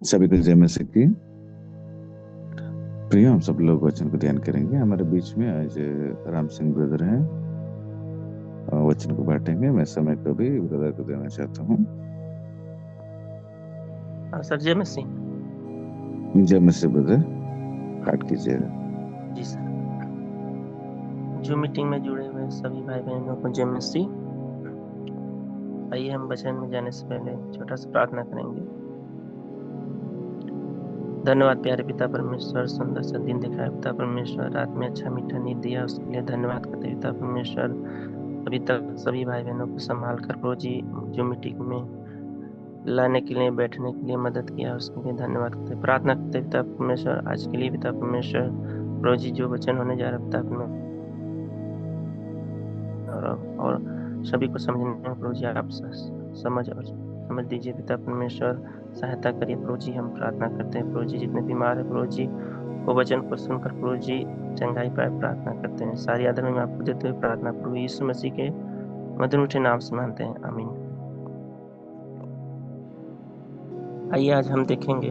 सभी को जय मसीह की। प्रिय, हम सब लोग वचन को ध्यान करेंगे। हमारे बीच में आज राम सिंह ब्रदर हैं। वचन को बांटेंगे। मैं समय को भी ब्रदर को देना चाहता हूँ। सर जय मसीह। जय मसीह ब्रदर, स्टार्ट कीजिएगा। जी सर। जो मीटिंग में जुड़े हुए सभी भाई बहनों को जय मसीह। आइए हम वचन में जाने से पहले छोटा सा प्रार्थना करेंगे। धन्यवाद प्यारे पिता परमेश्वर, सुंदर सा दिन दिखाया पिता परमेश्वर, रात में अच्छा मीठा नींद दिया उसके लिए धन्यवाद करते पिता परमेश्वर। अभी तक सभी भाई बहनों को संभाल कर प्रभु जी जो मीटिंग में लाने के लिए बैठने के लिए मदद किया उसके लिए धन्यवाद करते प्रार्थना करते पिता परमेश्वर। आज के लिए पिता परमेश्वर प्रभु जी जो वचन होने जा रहा है पिता परमेश्वर और सभी को समझने में प्रभु जी आप समझ दीजिए पिता परमेश्वर। सहायता करिए प्रभु जी, हम प्रार्थना करते हैं प्रभु जी। जितने बीमार है प्रभु जी वो वचन को सुनकर प्रभु जी चंगाई पाए प्रार्थना करते हैं। सारी आदर में आपको देते हुए प्रार्थना प्रभु यीशु मसीह के मधुर मीठे नाम से मानते हैं, आमीन। आइए आज हम देखेंगे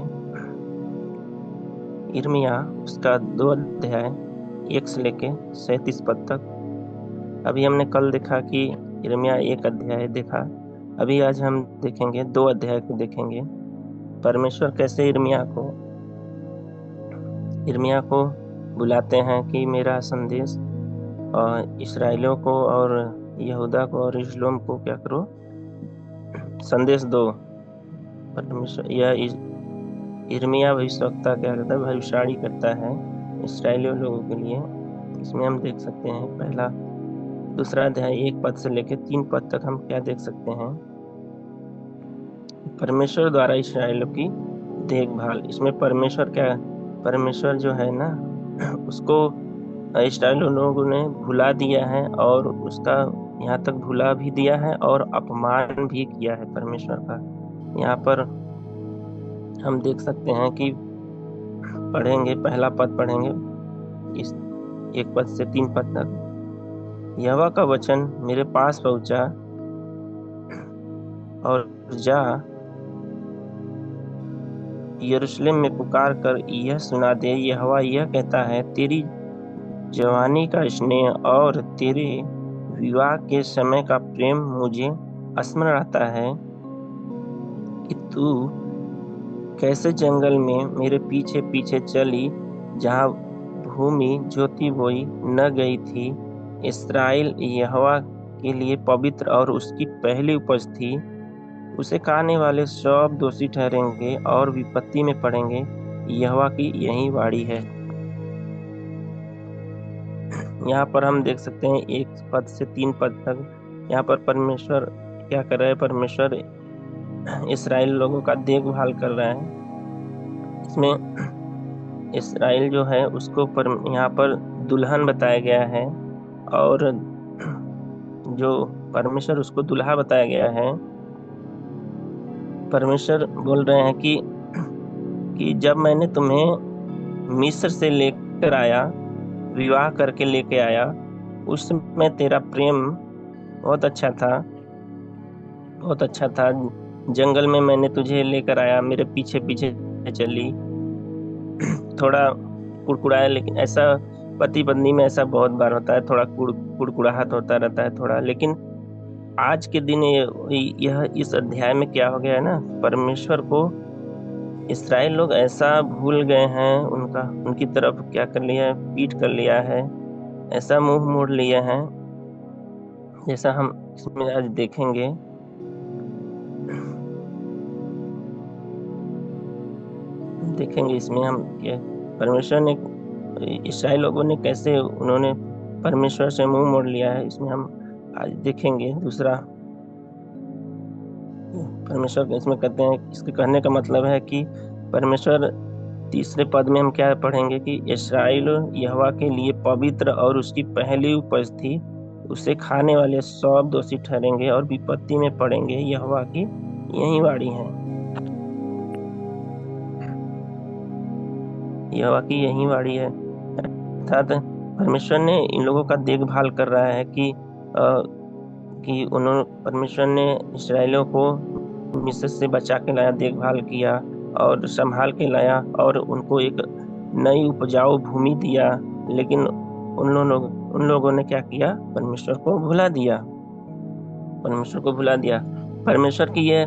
यिर्मयाह उसका 2 अध्याय 1 से लेके 37 पद तक। अभी हमने कल देखा कि यिर्मयाह 1 अध्याय देखा। अभी आज हम देखेंगे 2 अध्याय को देखेंगे। परमेश्वर कैसे यिर्मयाह को बुलाते हैं कि मेरा संदेश और इस्राएलियों को और यहूदा को और यरूशलेम को क्या करो, संदेश दो। परमेश्वर यिर्मयाह भविष्यवक्ता क्या करता है, भविष्यवाणी करता है इस्राएलियों लोगों के लिए। इसमें हम देख सकते हैं पहला दूसरा अध्याय 1 पद से लेकर 3 पद तक हम क्या देख सकते हैं, परमेश्वर द्वारा इस्राएलियों की देखभाल। इसमें परमेश्वर जो है ना उसको इस्राएलियों लोगों ने भुला दिया है और उसका यहाँ तक भुला भी दिया है और अपमान भी किया है परमेश्वर का। यहाँ पर हम देख सकते हैं कि पढ़ेंगे, पहला पद पढ़ेंगे इस 1 पद से 3 पद तक। यहोवा का वचन मेरे पास पहुंचा और जा यरूशलेम में पुकार कर यह सुना दे, यहोवा यह कहता है, तेरी जवानी का स्नेह और तेरे विवाह के समय का प्रेम मुझे स्मरण आता है कि तू कैसे जंगल में मेरे पीछे पीछे चली, जहाँ भूमि जोती बोई न गई थी। इस्राएल यहोवा के लिए पवित्र और उसकी पहली उपज थी। उसे खाने वाले सब दोषी ठहरेंगे और विपत्ति में पड़ेंगे। यहोवा की यही वाणी है। यहाँ पर हम देख सकते हैं 1 पद से 3 पद तक। यहाँ पर परमेश्वर क्या कर रहा है, परमेश्वर इसराइल लोगों का देखभाल कर रहा है। इसमें इसराइल जो है उसको यहाँ पर दुल्हन बताया गया है और जो परमेश्वर उसको दुल्हा बताया गया है। परमेश्वर बोल रहे हैं कि जब मैंने तुम्हें मिस्र से लेकर आया, विवाह करके लेके आया, उस समय तेरा प्रेम बहुत अच्छा था, बहुत अच्छा था। जंगल में मैंने तुझे लेकर आया, मेरे पीछे पीछे चली, थोड़ा कुड़कुड़ाया, लेकिन ऐसा पति पत्नी में ऐसा बहुत बार होता है, थोड़ा कुड़कुड़ाहट होता रहता है थोड़ा। लेकिन आज के दिन यह इस अध्याय में क्या हो गया है ना, परमेश्वर को इसराइल लोग ऐसा भूल गए हैं, उनकी तरफ क्या कर लिया है, पीठ कर लिया है, ऐसा मुंह मोड़ लिए हैं, जैसा हम इसमें आज देखेंगे। इसमें हम क्या परमेश्वर ने, इसराइल लोगों ने कैसे उन्होंने परमेश्वर से मुंह मोड़ लिया है, इसमें हम आज देखेंगे। दूसरा परमेश्वर इसमें कहते हैं, इसके कहने का मतलब है कि परमेश्वर तीसरे पद में हम क्या पढ़ेंगे कि इस्राएल यहोवा के लिए पवित्र और उसकी पहली उपज थी। उसे खाने वाले सब दोषी ठहरेंगे और विपत्ति में पड़ेंगे। यहोवा की यही वाणी है। यहोवा की यही वाणी है, अर्थात परमेश्वर ने इन लोगों का देखभाल कर रहा है कि परमेश्वर ने इसराइलियों को मिस्र से बचा के लाया, देखभाल किया और संभाल के लाया और उनको एक नई उपजाऊ भूमि दिया, लेकिन उन लोगों ने क्या किया? परमेश्वर को भुला दिया। परमेश्वर को भुला दिया। परमेश्वर की ये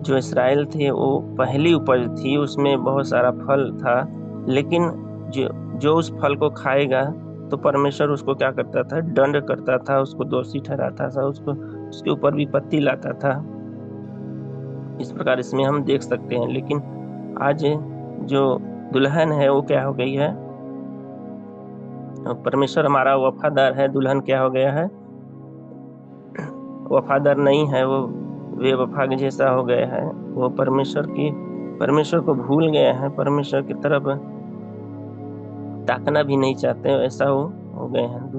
जो इसराइल थे वो पहली उपज थी, उसमें बहुत सारा फल था, लेकिन जो जो उस फल को खाएगा तो परमेश्वर उसको क्या करता था? दंड करता था, उसको दोषी ठहराता था, उसको उसके ऊपर विपत्ति लाता था। इस प्रकार इसमें हम देख सकते हैं। लेकिन आज जो दुल्हन है वो क्या हो गई है? परमेश्वर हमारा वफादार है, दुल्हन क्या हो गया है? वफादार नहीं है, वो बेवफा के जैसा हो गया है। वो परमेश्वर को भूल गए हैं, परमेश्वर की तरफ ताकना भी नहीं चाहते, ऐसा वो हो गए हैं।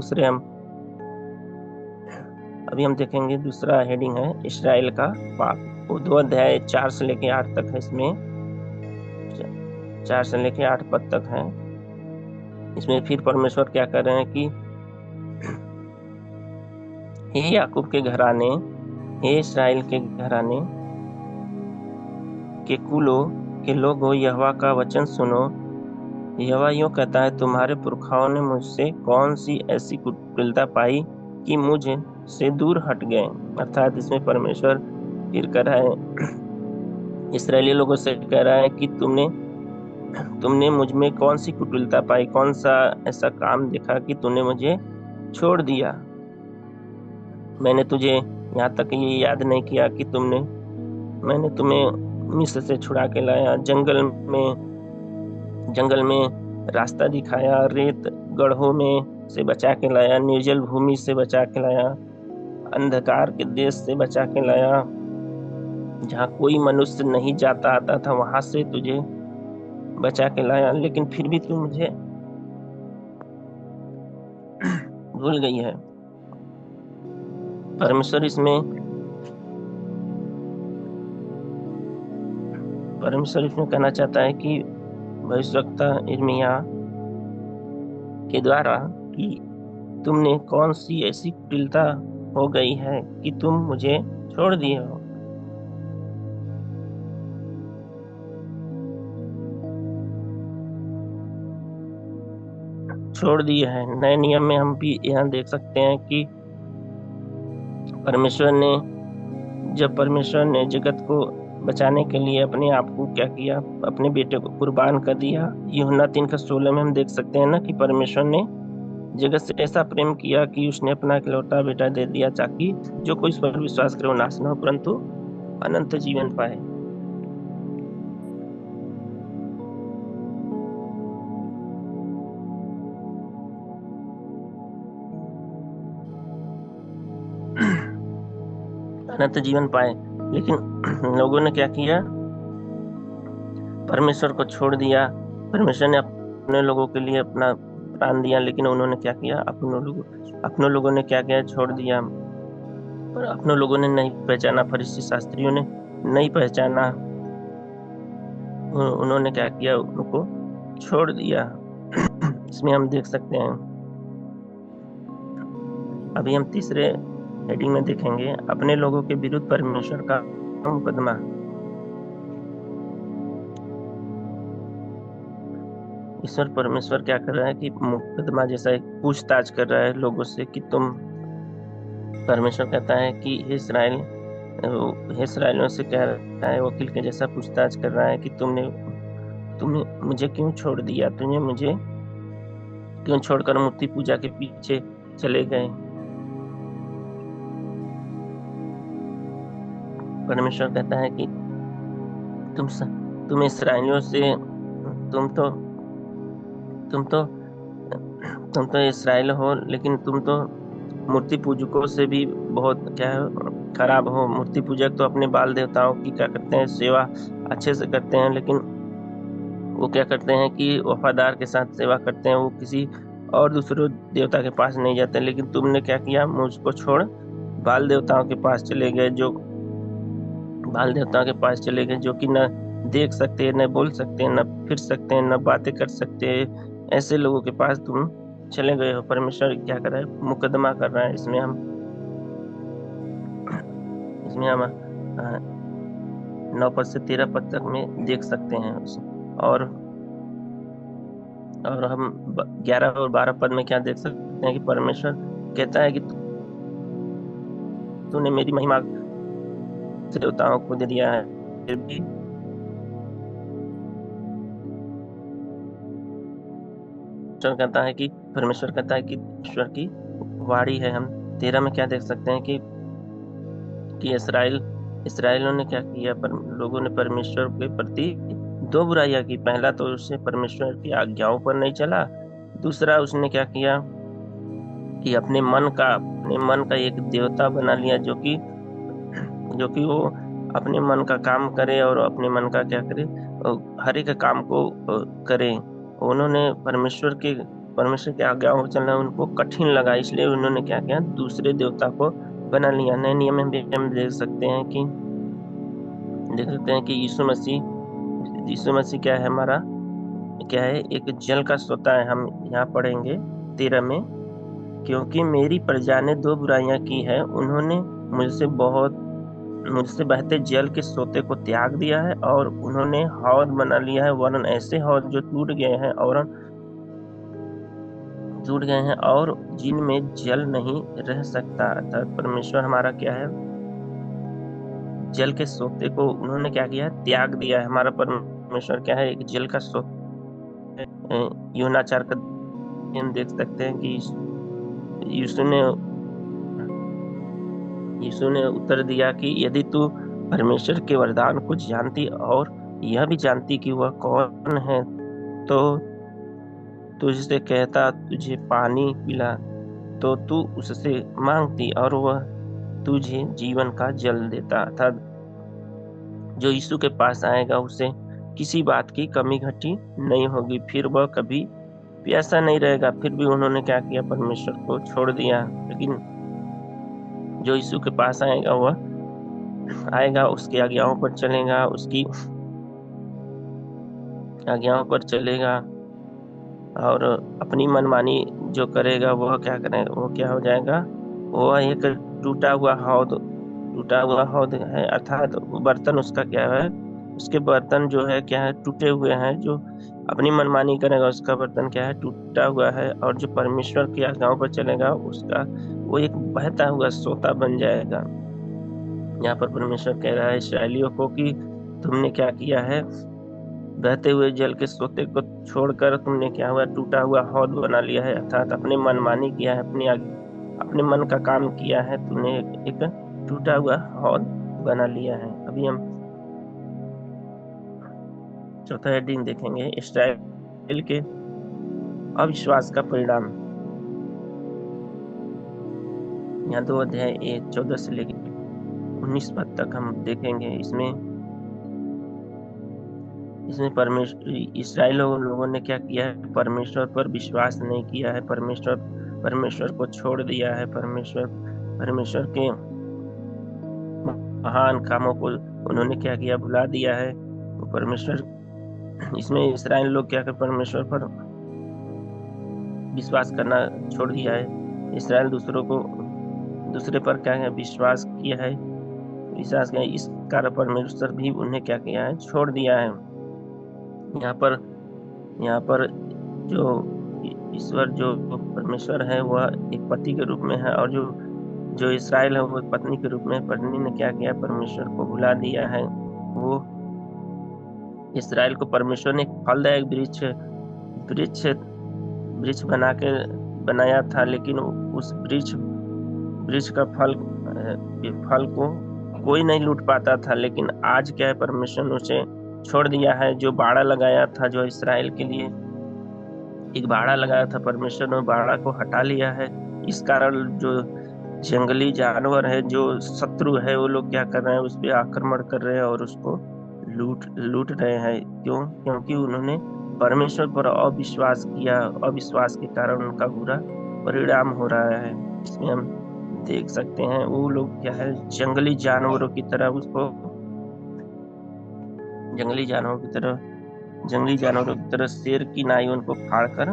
अभी हम देखेंगे, दूसरा हेडिंग है इस्राएल का पाप। वो 2 अध्याय 4 से लेके 8 तक है। इसमें 4 से लेके 8 पद तक है। इसमें फिर परमेश्वर क्या कर रहे हैं कि हे याकूब के घराने, हे इस्राएल के घराने के कुलों के लोगों, यहोवा का वचन सुनो। यहोवा यूं कहता है, तुम्हारे पुरखाओं ने मुझसे कौन सी ऐसी कुटिलता पाई कि मुझ से दूर हट गए। अर्थात इसमें परमेश्वर फिर कह रहा है, इसराइली लोगों से कह रहा है कि तुमने मुझ में कौन सी कुटिलता पाई, कौन सा ऐसा काम देखा कि तुमने मुझे छोड़ दिया। मैंने तुझे यहाँ तक ये याद नहीं किया कि मैंने तुम्हें मिस्र से छुड़ा के लाया, जंगल में रास्ता दिखाया, रेत गड्ढों में से बचा के लाया, निर्जल भूमि से बचा के लाया, अंधकार के देश से बचा के लाया, जहाँ कोई मनुष्य नहीं जाता आता था, वहां से तुझे बचा के लाया, लेकिन फिर भी तू मुझे भूल गई है। परमेश्वर इसमें कहना चाहता है कि भविष्यवक्ता यिर्मयाह के द्वारा कि तुमने कौन सी ऐसी कुटिलता हो गई है कि तुम मुझे छोड़ दिए हो। छोड़ दिए हैं। नए नियम में हम भी यहाँ देख सकते हैं कि जब परमेश्वर ने जगत को बचाने के लिए अपने आप को क्या किया? अपने बेटे को कुर्बान कर दिया। यूहन्ना 3:16 में हम देख सकते हैं ना कि परमेश्वर ने जगत से ऐसा प्रेम किया कि उसने अपना इकलौता बेटा दे दिया, ताकि जो कोई इस पर विश्वास करे वो नाश न हो परंतु अनंत जीवन पाए। अनंत जीवन पाए। लेकिन लोगों ने क्या किया? परमेश्वर को छोड़ दिया। परमेश्वर ने अपने लोगों के लिए अपना प्राण दिया, लेकिन उन्होंने क्या किया? अपने लोगों ने क्या किया? छोड़ दिया। पर अपने लोगों ने नहीं पहचाना, फरीसी शास्त्रियों ने नहीं पहचाना। उन्होंने क्या किया? उनको छोड़ दिया। इसमें हम देख सकते हैं। अभी हम तीसरे हेडिंग में देखेंगे, अपने लोगों के विरुद्ध परमेश्वर का मुकदमा। परमेश्वर क्या कर रहा है कि मुकदमा जैसा एक पूछताछ कर रहा है लोगों से कि परमेश्वर कहता है कि हे इस्राएलियों से कह रहा है, वकील के जैसा पूछताछ कर रहा है कि तुमने मुझे क्यों छोड़ दिया? तुमने मुझे क्यों छोड़कर मूर्ति पूजा के पीछे चले गए? परमेश्वर कहता है कि तुम इस्राएलियों से तुम तो इस्राएल हो, लेकिन तुम तो मूर्ति पूजकों से भी बहुत क्या है, खराब हो। मूर्ति पूजक तो अपने बाल देवताओं की क्या करते हैं? सेवा अच्छे से करते हैं, लेकिन वो क्या करते हैं कि वफादार के साथ सेवा करते हैं, वो किसी और दूसरे देवता के पास नहीं जाते। लेकिन तुमने क्या किया? मुझको छोड़ बाल देवताओं के पास चले गए, जो कि न देख सकते हैं, न बोल सकते हैं, न फिर सकते हैं, न बातें कर सकते हैं। ऐसे लोगों के पास तुम चले गए हो। परमेश्वर क्या कर रहा है? मुकदमा कर रहा है। इसमें हम 9 पद से 13 पद तक में देख सकते हैं और और हम 11 और 12 पद में क्या देख सकते हैं कि परमेश्वर कहता है कि तूने मेरी महिमा से देवताओं को दे दिया है, फिर भी परमेश्वर कहता है कि ईश्वर की वाणी है। हम 13 में क्या देख सकते हैं कि इसराइलियों ने क्या किया, लोगों ने परमेश्वर के प्रति दो बुराइयां की। पहला तो उसने परमेश्वर की आज्ञाओं पर नहीं चला, दूसरा उसने क्या किया कि अपने मन का एक देवता बना लिया, जो कि वो अपने मन का काम करे और अपने मन का क्या करे, हर एक काम को करे। उन्होंने परमेश्वर के आज्ञाओं पर चलना उनको कठिन लगा, इसलिए उन्होंने क्या किया, दूसरे देवता को बना लिया। नए नियम में भी हम देख सकते हैं कि यीशु मसीह क्या है, हमारा क्या है, एक जल का सोता है। हम यहाँ पढ़ेंगे 13 में, क्योंकि मेरी प्रजा ने दो बुराइयां की है, उन्होंने मुझसे बहते जल के सोते को त्याग दिया है और उन्होंने हौद बना लिया है, वरन ऐसे हौद जो टूट गए हैं और जिनमें जल नहीं रह सकता। अर्थात परमेश्वर हमारा क्या है, जल के सोते को उन्होंने क्या किया है, त्याग दिया है। हमारा परमेश्वर क्या है, एक जल का सोता है। यूहन्ना 4 का हम देख सकते हैं कि यीशु ने यीशु ने उत्तर दिया कि यदि तू परमेश्वर के वरदान को जानती और यह भी जानती कि वह कौन है, तो तुझसे कहता तुझे पानी पिला, तो तू उससे मांगती और वह तुझे जीवन का जल देता। अर्थात जो यीशु के पास आएगा उसे किसी बात की कमी घटी नहीं होगी, फिर वह कभी प्यासा नहीं रहेगा। फिर भी उन्होंने क्या किया, परमेश्वर को छोड़ दिया। लेकिन जो यीशु के पास आएगा उसकी आज्ञाओं पर चलेगा, उसकी आज्ञाओं पर चलेगा और अपनी मनमानी जो करेगा वह क्या करेगा, वो क्या हो जाएगा, वह एक टूटा हुआ हौद है। अर्थात बर्तन उसका क्या है, उसके बर्तन जो है क्या है, टूटे हुए हैं। जो अपनी मनमानी करेगा उसका बर्तन क्या है, टूटा हुआ है। और जो परमेश्वर की आज्ञाओं पर चलेगा उसका वो एक बहता हुआ सोता बन जाएगा। यहाँ पर परमेश्वर कह रहा है इस्राएलियों को कि तुमने क्या किया है, बहते हुए जल के सोते को छोड़कर तुमने क्या हुआ, टूटा हुआ हौद बना लिया है। अर्थात अपने मनमानी किया है, अपने मन का काम किया है, तुमने एक टूटा हुआ हौद बना लिया है। अभी हम चौथा हेडिंग देखेंगे, इस्राएल के अविश्वास का परिणाम। यहाँ 2 अध्याय 14 से लेकर 19 पद तक हम देखेंगे। इसमें परमेश्वर इसराइल लोगों ने क्या किया है, परमेश्वर पर विश्वास नहीं किया है, परमेश्वर को छोड़ दिया है। परमेश्वर के महान कामों को उन्होंने क्या किया, भुला दिया है। इसमें इसराइल लोग क्या कर, परमेश्वर पर विश्वास करना छोड़ दिया है। इसराइल दूसरे पर क्या है, विश्वास किया है। इस कारण परमेश्वर भी उन्हें क्या किया है, छोड़ दिया है। यहाँ पर जो ईश्वर, जो परमेश्वर है, वह एक पति के रूप में है, और जो इसराइल है वो पत्नी के रूप में। पत्नी ने क्या किया, परमेश्वर को भुला दिया है। वो इसराइल को परमेश्वर ने एक फलदायक वृक्ष वृक्ष बनाया था, लेकिन उस वृक्ष का फल को कोई नहीं लूट पाता था। लेकिन आज क्या है, परमेश्वर ने उसे छोड़ दिया है। जो बाड़ा लगाया था, जो इसराइल के लिए एक बाड़ा लगाया था, परमेश्वर ने बाड़ा को हटा लिया है। इस कारण जो जंगली जानवर है, जो शत्रु है, वो लोग क्या कर रहे हैं, उस पर आक्रमण कर रहे हैं और उसको लूट रहे हैं। क्योंकि उन्होंने परमेश्वर पर अविश्वास किया। अविश्वास के कारण उनका बुरा परिणाम हो रहा है। इसमें हम देख सकते हैं वो लोग क्या है, जंगली जानवरों की तरह जंगली जानवरों की तरह शेर की नाई उनको फाड़कर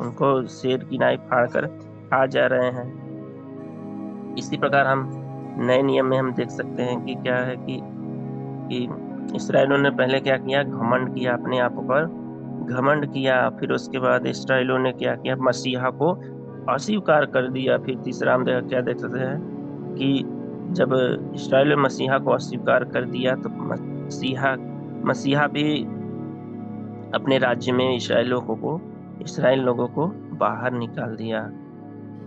उनको शेर की नाई फाड़ कर खा जा रहे हैं। इसी प्रकार हम नए नियम में हम देख सकते हैं कि क्या है कि इसराइलियों ने पहले क्या किया, घमंड किया अपने आप पर, घमंड किया। फिर उसके बाद इसराइलियों ने क्या किया, मसीहा को अस्वीकार कर दिया। फिर तीसरा हम क्या देख सकते हैं कि जब इसराइल ने मसीहा को अस्वीकार कर दिया तो मसीहा मसीहा भी अपने राज्य में इसराइल लोगों को बाहर निकाल दिया।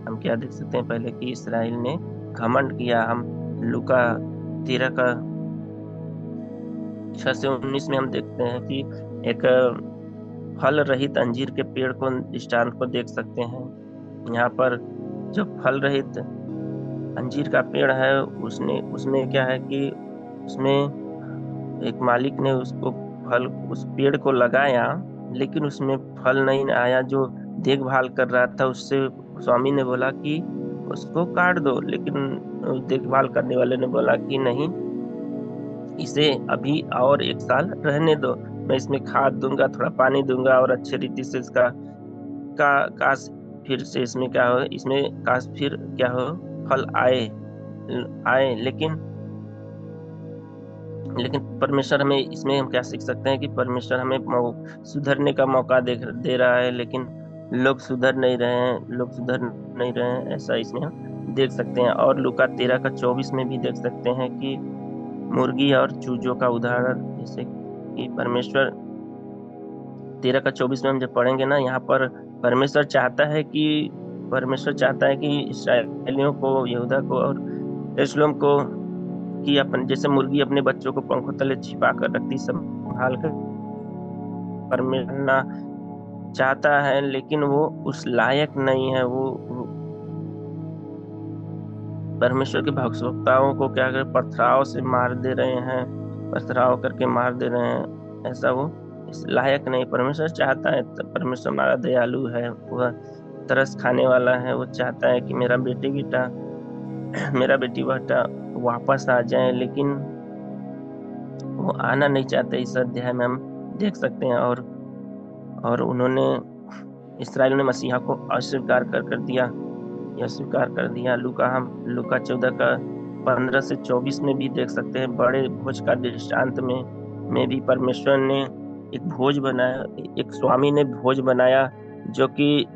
हम क्या देख सकते हैं पहले कि इसराइल ने घमंड किया। हम लूका 13 का 6 से 19 में हम देखते हैं कि एक फल रहित अंजीर के पेड़ को दृष्टांत को देख सकते हैं। यहाँ पर जो फल रहित अंजीर का पेड़ है उसमें क्या है कि उसमें एक मालिक ने उस पेड़ को लगाया, लेकिन उसमें फल नहीं आया। जो देखभाल कर रहा था उससे स्वामी ने बोला कि उसको काट दो, लेकिन देखभाल करने वाले ने बोला कि नहीं, इसे अभी और 1 साल रहने दो, मैं इसमें खाद दूंगा, थोड़ा पानी दूंगा और अच्छे रीति से इसका का काश फिर से इसमें क्या हो, इसमें काश फिर क्या हो, फल आए आए। लेकिन परमेश्वर हमें इसमें हम क्या सीख सकते हैं कि परमेश्वर हमें सुधरने का मौका दे रहा है, लेकिन लोग सुधर नहीं रहे हैं, ऐसा इसमें हम देख सकते हैं। और लूका 13 का 24 में भी देख सकते हैं कि मुर्गी और चूजों का उदाहरण, जैसे कि परमेश्वर 13 का 24 में हम जब पढ़ेंगे ना, यहाँ पर परमेश्वर चाहता है कि इसराइलियों को, यहूदा को और यरूशलेम को, कि अपन जैसे मुर्गी अपने बच्चों को पंखों तले छिपा कर रखती, संभाल कर, परमेश्वर चाहता है, लेकिन वो उस लायक नहीं है। वो परमेश्वर के भक्तों को क्या कर पथराव से मार दे रहे हैं, पथराव करके मार दे रहे हैं। ऐसा वो इस लायक नहीं। परमेश्वर चाहता है, परमेश्वर हमारा दयालु है, वह तरस खाने वाला है। वो चाहता है कि मेरा बेटी बेटा वापस आ जाए, लेकिन वो आना नहीं चाहते। इस अध्याय में हम देख सकते हैं। और उन्होंने, इसराइल ने मसीहा को अस्वीकार कर दिया। लूका 14 का 15 से 24 में भी देख सकते हैं। बड़े भोज का दृष्टांत में भी परमेश्वर ने एक भोज बनाया, एक स्वामी ने भोज बनाया, जो कि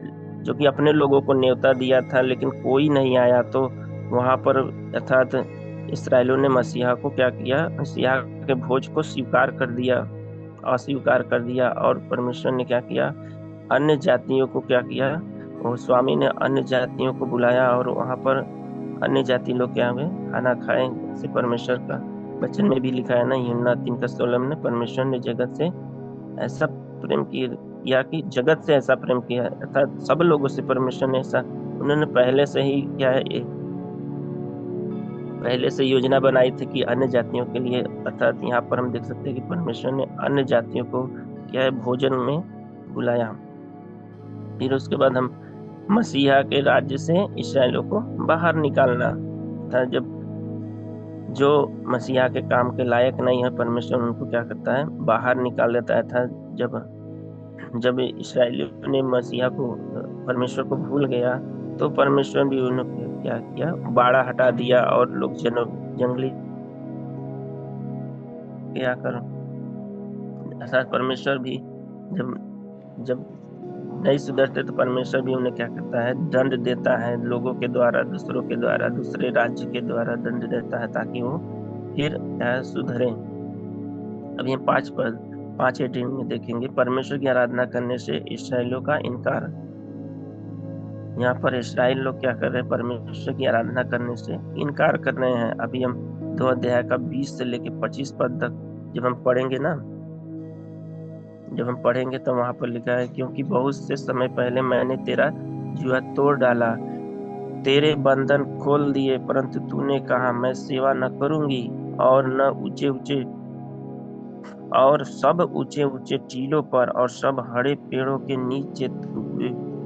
अपने लोगों को न्योता दिया था, लेकिन कोई नहीं आया। तो वहां पर अर्थात इसराइलियों ने मसीहा को क्या किया, मसीहा के भोज को अस्वीकार कर दिया। और परमेश्वर ने क्या किया, अन्य जातियों को क्या किया, वो स्वामी ने अन्य जातियों को बुलाया और वहां पर अन्य जाति लोग क्या हुए, खाना खाए। जैसे परमेश्वर का वचन में भी लिखा है ना, यूहन्ना 3 का 16 में, परमेश्वर ने जगत से ऐसा प्रेम किया कि जगत से ऐसा प्रेम किया, अर्थात सब लोगों से परमेश्वर ने ऐसा, उन्होंने पहले से ही क्या है, पहले से योजना बनाई थी कि अन्य जातियों के लिए, अर्थात यहाँ पर हम देख सकते हैं कि परमेश्वर ने अन्य जातियों को क्या है, भोजन में बुलाया। फिर उसके बाद हम मसीहा के राज्य से इसराइलियों को बाहर निकालना था। जब जो मसीहा के काम के लायक नहीं है, परमेश्वर उनको क्या करता है, बाहर निकाल देता था। जब जब इसराइलियों ने परमेश्वर को भूल गया, तो परमेश्वर भी उन्होंने क्या किया, बाड़ा हटा दिया और लोग जंगली क्या कर, अर्थात परमेश्वर भी जब जब नहीं सुधरते तो परमेश्वर भी उन्हें क्या करता है, दंड देता है, लोगों के द्वारा, दूसरों के द्वारा, दूसरे राज्य के द्वारा दंड देता है, ताकि वो फिर सुधरे। अभी हम 5:18 में देखेंगे, परमेश्वर की आराधना करने से इसराइलियों का इनकार। यहाँ पर इसराइल लोग क्या कर रहे हैं, परमेश्वर की आराधना करने से इनकार कर रहे हैं। अभी हम 2 अध्याय का 20 से लेकर 25 पद तक जब हम पढ़ेंगे तो वहां पर लिखा है, क्योंकि बहुत से समय पहले मैंने तेरा जुआ तोड़ डाला, तेरे बंधन खोल दिए, परंतु तूने कहा मैं सेवा न करूंगी, और सब ऊंचे ऊंचे टीलों पर और सब हरे पेड़ों के नीचे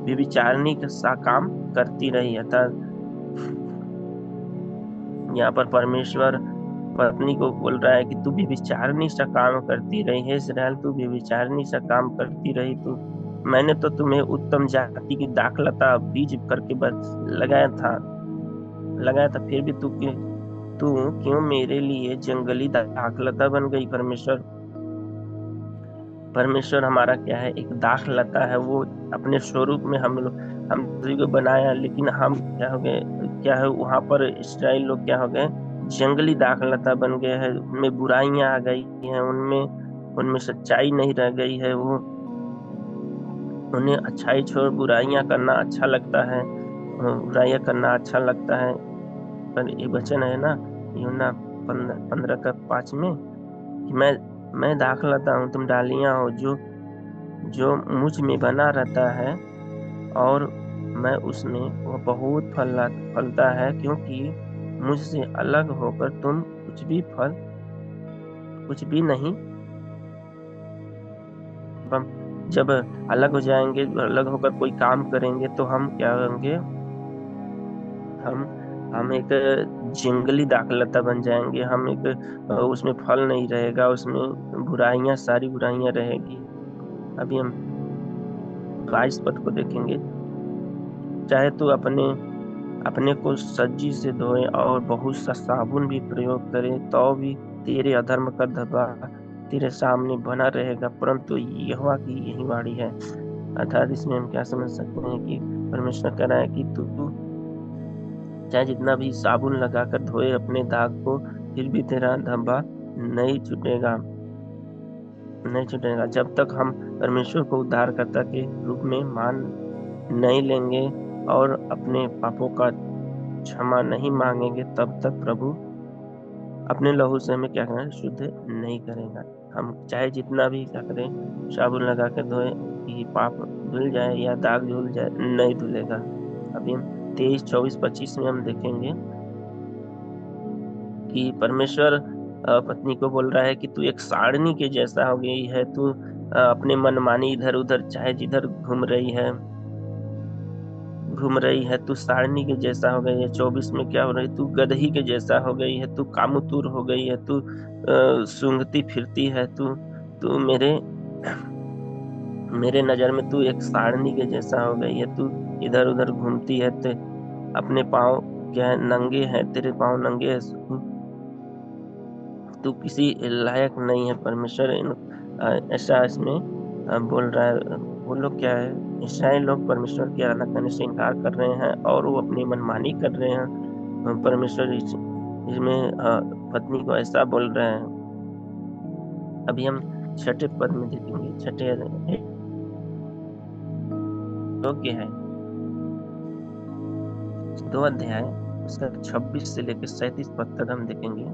व्यभिचारिणी का सा काम करती रही। अर्थात यहाँ पर परमेश्वर पत्नी को बोल रहा है कि तू व्यभिचारिणी सा काम करती रही है इसराइल, तू व्यभिचारिणी सा काम करती रही, तू मैंने तो तुम्हें उत्तम जाति की दाखलता बीज करके बस लगाया था, फिर भी तू क्यों मेरे लिए जंगली दाखलता बन गई। परमेश्वर हमारा क्या है, एक दाखलता है। वो अपने स्वरूप में हम सभी को बनाया, लेकिन हम क्या हो गए, क्या है वहां पर इसराइल लोग क्या हो गए, जंगली दाखलता बन गए हैं। उनमें बुराइयां आ गई हैं, उनमें उनमें सच्चाई नहीं रह गई है। वो उन्हें अच्छाई छोड़ बुराइयां करना अच्छा लगता है, बुराइयां करना अच्छा लगता है। पर ये वचन है ना, यूना 15 का 5 में, कि मैं दाखलता हूँ, तुम डालियां हो। जो जो मुझ में बना रहता है और मैं उसमें, वो बहुत फलता है, क्योंकि मुझसे अलग होकर तुम कुछ भी नहीं। हम जब अलग हो जाएंगे, अलग होकर कोई काम करेंगे, तो हम क्या होंगे, हम हम एक जंगली दाखलता बन जाएंगे। हम एक उसमें फल नहीं रहेगा, उसमें सारी बुराइयां रहेगी। अभी हम 22 पद को देखेंगे। चाहे तू अपने अपने को सज्जी से धोए और बहुत सा साबुन भी प्रयोग करे, तो भी तेरे अधर्म का धब्बा तेरे सामने बना रहेगा, परंतु यहोवा की यही वाणी है। अर्थात इसमें हम क्या समझ सकते हैं कि परमेश्वर कह रहा है कि तू चाहे जितना भी साबुन लगाकर धोए अपने दाग को, फिर भी तेरा धब्बा नहीं छूटेगा, नहीं छूटेगा। जब तक हम परमेश्वर को उद्धारकर्ता के रूप में मान नहीं लेंगे और अपने पापों का क्षमा नहीं मांगेंगे, तब तक प्रभु अपने लहू से हमें क्या करना है, शुद्ध नहीं करेगा। हम चाहे जितना भी क्या करें, साबुन लगा के धोए कि पाप धुल जाए या दाग धुल जाए, नहीं धुलेगा। अभी हम 23, 24, 25 में हम देखेंगे कि परमेश्वर पत्नी को बोल रहा है कि तू एक साड़नी के जैसा हो गई है। तू अपने मनमानी इधर उधर चाहे जिधर घूम रही है, तू सारनी के जैसा हो गई है। 24 में क्या हो रही, तू गदही के जैसा हो गई है, तू कामुतुर हो गई है, तू सूंघती फिरती है। तू मेरे नजर में तू एक सारनी के जैसा हो गई है। तू इधर उधर घूमती है, तो अपने पाँव क्या है, नंगे हैं, तेरे पाँव नंगे हैं। तू किसी लायक नहीं है। परमेश्वर ऐसा इसमें बोल रहा है। वो लोग क्या है, इसराइल लोग परमेश्वर की आराधना करने से इनकार कर रहे हैं और वो अपनी मनमानी कर रहे हैं। परमेश्वर इसमें पत्नी को ऐसा बोल रहे हैं। अभी हम 6 पद में देखेंगे। 6 योग्य है 2 अध्याय, उसका 26 से लेकर 37 पद तक हम देखेंगे।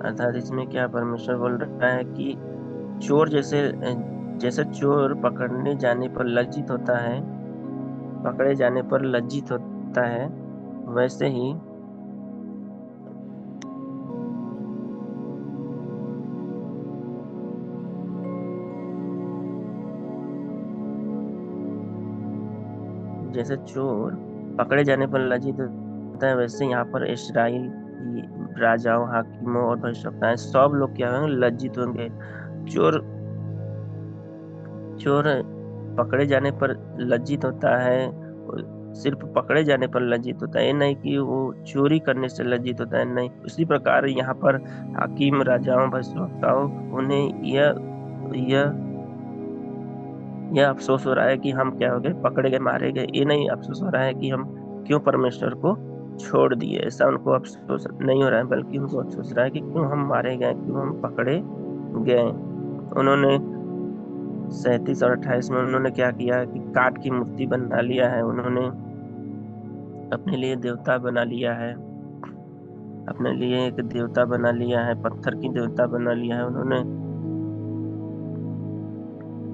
अर्थात इसमें क्या परमेश्वर बोल रहा है कि चोर जैसे चोर पकड़े जाने पर लज्जित होता है, वैसे ही जैसे चोर पकड़े जाने पर लज्जित होता है, वैसे यहाँ पर इस्राएल की राजाओं, हाकिमों और भविष्यवक्ताएं सब लोग क्या होंगे, लज्जित होंगे। चोर चोर पकड़े जाने पर लज्जित होता है, सिर्फ पकड़े जाने पर लज्जित होता है, ये नहीं कि वो चोरी करने से लज्जित होता है, नहीं। उसी प्रकार यहाँ पर हाकिम, राजाओं, भविष्यवक्ताओं, उन्हें यह यह अफसोस हो रहा है कि हम क्या हो गए, पकड़े गए, मारे गए। ये नहीं अफसोस हो रहा है कि हम क्यों परमेश्वर को छोड़ दिए, ऐसा उनको अफसोस नहीं हो रहा है, बल्कि उनको अफसोस रहा है कि क्यों हम मारे गए, क्यों हम पकड़े गए। उन्होंने 37 और 28 में उन्होंने क्या किया कि काठ की मूर्ति बना लिया है। उन्होंने अपने लिए देवता बना लिया है, अपने लिए एक देवता बना लिया है, पत्थर की देवता बना लिया है।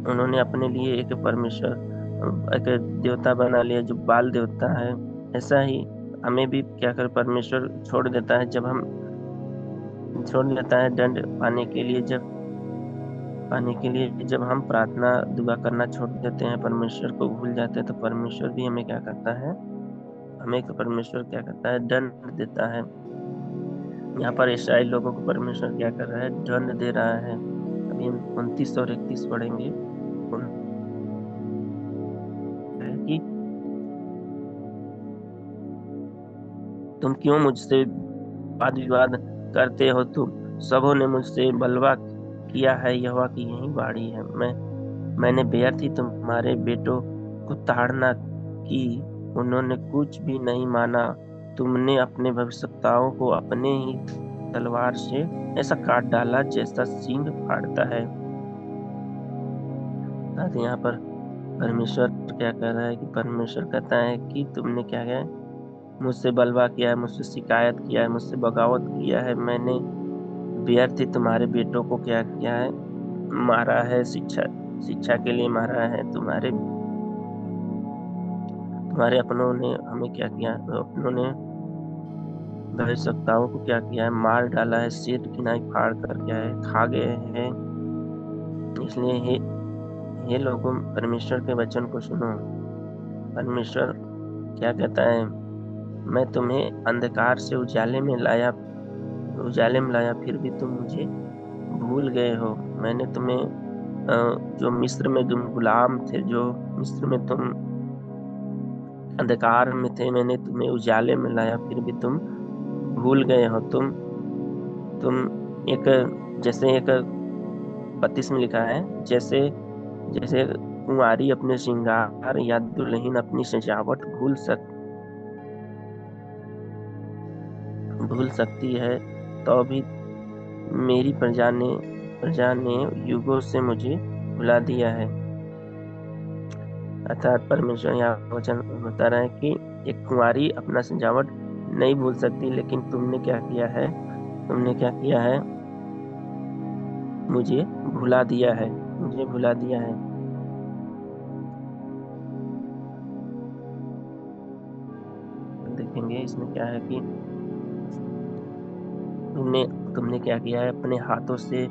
उन्होंने अपने लिए एक परमेश्वर, एक देवता बना लिया जो बाल देवता है। ऐसा ही हमें भी क्या कर परमेश्वर छोड़ देता है दंड पाने के लिए जब हम प्रार्थना दुआ करना छोड़ देते हैं, परमेश्वर को भूल जाते हैं, तो परमेश्वर भी हमें क्या करता है, परमेश्वर क्या करता है, दंड देता है। यहाँ पर इस्राएल लोगों को परमेश्वर क्या कर रहा है, दंड दे रहा है। अभी अभी हम 29 और 31 पढ़ेंगे। है कि तुम क्यों मुझसे वाद विवाद करते हो? तुम सबों ने मुझसे बलवा किया है, यहोवा की यही वाणी है। मैंने व्यर्थ ही तुम्हारे बेटों को ताड़ना की, उन्होंने कुछ भी नहीं माना। तुमने अपने भविष्यवक्ताओं को अपने ही तलवार से ऐसा काट डाला जैसा सींग फाड़ता है। तो यहाँ पर परमेश्वर क्या कह रहा है कि परमेश्वर कहता है कि तुमने क्या किया है, मुझसे बलवा किया है, मुझसे शिकायत किया है, मुझसे बगावत किया है। मैंने व्यर्थ ही तुम्हारे बेटों को क्या किया है, मारा है। शिक्षा के लिए मारा है। तुम्हारे अपनों ने हमें क्या किया, अपनों ने भविष्यवक्ताओं को क्या किया है, मार डाला है, सिर किनाई फाड़ कर क्या है, खा गए हैं। इसलिए हे लोगों, परमेश्वर के वचन को सुनो। परमेश्वर क्या कहता है, मैं तुम्हें अंधकार से उजाले में लाया, फिर भी तुम मुझे भूल गए हो। मैंने तुम्हें जो मिस्र में तुम गुलाम थे, जो मिस्र में तुम अंधकार में थे, मैंने तुम्हें उजाले में लाया, फिर भी तुम भूल गए हो। तुम एक जैसे एक 32 में लिखा है, जैसे जैसे कुंवारी अपने श्रृंगार या दुल्हन अपनी सजावट भूल सकती है, तो भी मेरी प्रजा ने युगों से मुझे भुला दिया है। अर्थात परमेश्वर यहाँ वचन बता रहा है कि एक कुंवारी अपना सजावट नहीं भूल सकती, लेकिन तुमने क्या किया है, मुझे भुला दिया है। देखेंगे इसमें क्या है कि तुमने क्या किया है, अपने हाथों से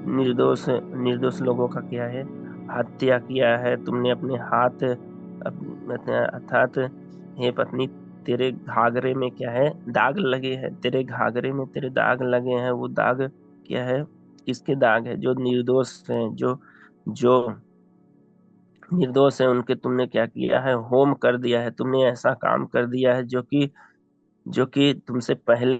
निर्दोष लोगों का क्या है, हत्या किया है। तुमने अपने हाथ अर्थात हे पत्नी, तेरे घाघरे में क्या है, दाग लगे हैं। तेरे घाघरे में तेरे दाग लगे हैं। वो दाग क्या है, किसके दाग है? जो निर्दोष हैं, जो निर्दोष है, उनके तुमने क्या किया है, होम कर दिया है। तुमने ऐसा काम कर दिया है जो कि तुमसे पहले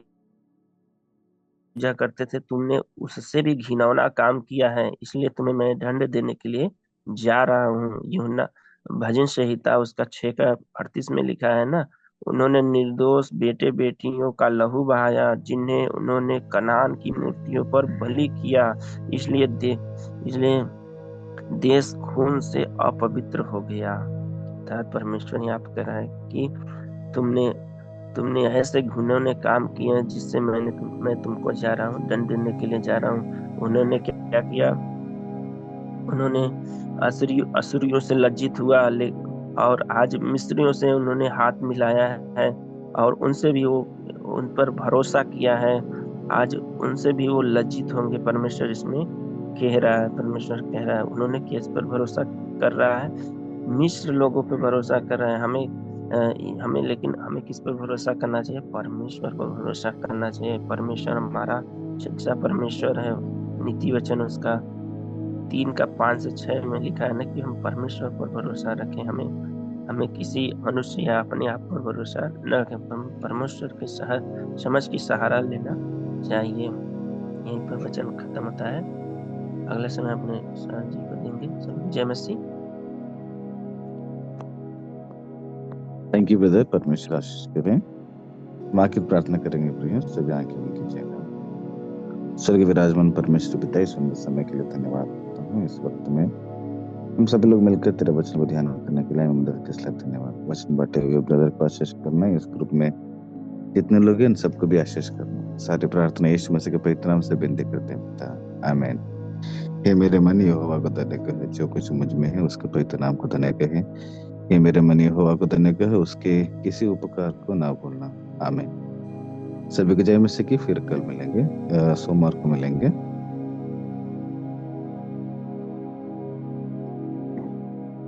पूजा करते थे, तुमने उससे भी घिनौना काम किया है। इसलिए तुम्हें मैं दंड देने के लिए जा रहा हूँ। यूहन्ना भजन संहिता उसका 6 का 38 में लिखा है ना, उन्होंने निर्दोष बेटे बेटियों का लहू बहाया, जिन्हें उन्होंने कनान की मूर्तियों पर बलि किया। इसलिए देश खून से अपवित्र हो गया। अर्थात परमेश्वर यहाँ पे कह रहा है कि तुमने तुमने ऐसे घिनौने काम किए हैं, जिससे मैं तुमको जा रहा हूँ, दंड देने के लिए जा रहा हूँ। उन्होंने क्या किया, उन्होंने असुरियों से लज्जित हुआ, और आज मिस्रियों से उन्होंने हाथ मिलाया है, और उनसे भी वो उन पर भरोसा किया है। आज उनसे भी वो लज्जित होंगे। परमेश्वर इसमें कह रहा है, परमेश्वर कह रहा है, उन्होंने किस पर भरोसा कर रहा है, मिस्र लोगों पर भरोसा कर रहा है। लेकिन हमें किस पर भरोसा करना चाहिए? परमेश्वर पर भरोसा करना चाहिए। परमेश्वर हमारा सच्चा परमेश्वर है। नीति वचन उसका 3 का 5 से 6 में लिखा है ना कि हम परमेश्वर पर भरोसा रखें। हमें किसी मनुष्य या अपने आप पर भरोसा न रखें। परमेश्वर के समझ की सहारा लेना चाहिए। यहीं पर वचन खत्म होता है। अगले समय अपने सर जी को देंगे। जय मसीह। थैंक यू ब्रदर, परमेश्वर आशीष करें। हम आखिर प्रार्थना करेंगे प्रिय, सभी आंखें बंद कीजिएगा। स्वर्ग विराजमान परमेश्वर पिता, इस सुंदर समय के लिए धन्यवाद करता हूँ। इस वक्त में हम सभी लोग मिलकर तेरे वचन को ध्यान करने के लिए मदद के लिए धन्यवाद। वचन बांटे हुए ब्रदर को आशीष करना, इस ग्रुप में जितने लोग हैं सबको भी आशीष करना। सारी प्रार्थना यीशु मसीह के पवित्र नाम से विनती करते हैं पिता, आमीन। हे मेरे मन, यहोवा को धन्य कहे, जो कुछ मुझ में है उसके पवित्र नाम को धन्य कहे। हे मेरे मन, यहोवा को धन्य कहे, उसके किसी उपकार को ना भूलना, आमीन। सभी को जय मसीह की। फिर कल मिलेंगे, सोमवार को मिलेंगे।